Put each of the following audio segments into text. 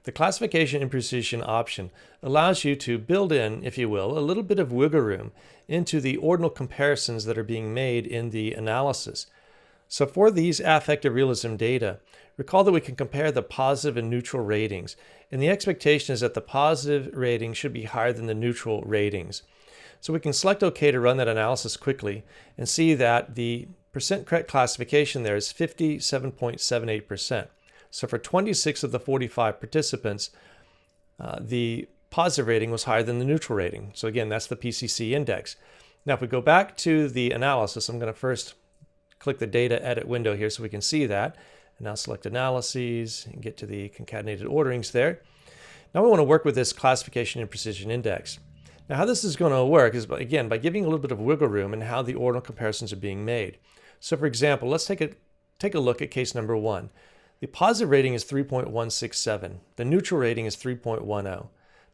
The classification imprecision option allows you to build in, if you will, a little bit of wiggle room into the ordinal comparisons that are being made in the analysis. So for these affective realism data, recall that we can compare the positive and neutral ratings, and the expectation is that the positive rating should be higher than the neutral ratings. So we can select OK to run that analysis quickly and see that the percent correct classification there is 57.78%. So for 26 of the 45 participants, the positive rating was higher than the neutral rating. So again, that's the PCC index. Now if we go back to the analysis, I'm going to first click the data edit window here so we can see that. And now select analyses and get to the concatenated orderings there. Now we want to work with this classification imprecision index. Now how this is going to work is, again, by giving a little bit of wiggle room in how the ordinal comparisons are being made. So for example, let's take a look at case number 1. The positive rating is 3.167. The neutral rating is 3.10.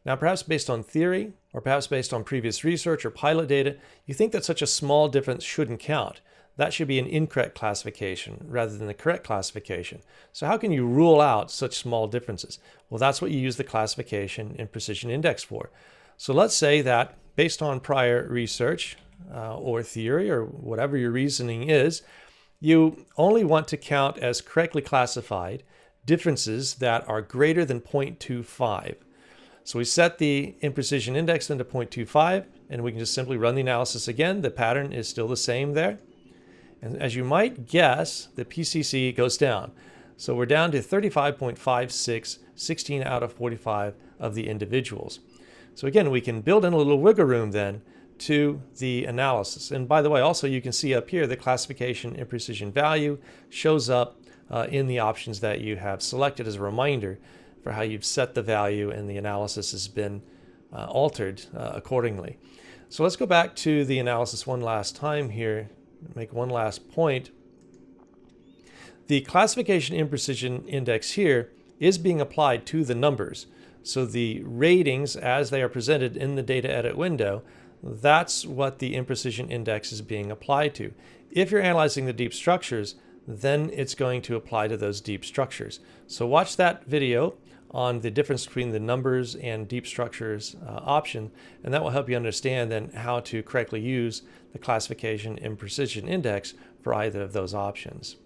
Now perhaps based on theory, or perhaps based on previous research or pilot data, you think that such a small difference shouldn't count. That should be an incorrect classification rather than the correct classification. So how can you rule out such small differences? Well, that's what you use the classification imprecision index for. So let's say that based on prior research or theory or whatever your reasoning is, you only want to count as correctly classified differences that are greater than 0.25. So we set the imprecision index into 0.25, and we can just simply run the analysis again. The pattern is still the same there. And as you might guess, the PCC goes down. So we're down to 35.56, 16 out of 45 of the individuals. So again, we can build in a little wiggle room then to the analysis. And by the way, also you can see up here the classification imprecision value shows up in the options that you have selected as a reminder for how you've set the value and the analysis has been altered accordingly. So let's go back to the analysis one last time here, make one last point. The classification imprecision index here is being applied to the numbers. So the ratings as they are presented in the data edit window, that's what the imprecision index is being applied to. If you're analyzing the deep structures, then it's going to apply to those deep structures. So watch that video on the difference between the numbers and deep structures option, and that will help you understand then how to correctly use the classification imprecision index for either of those options.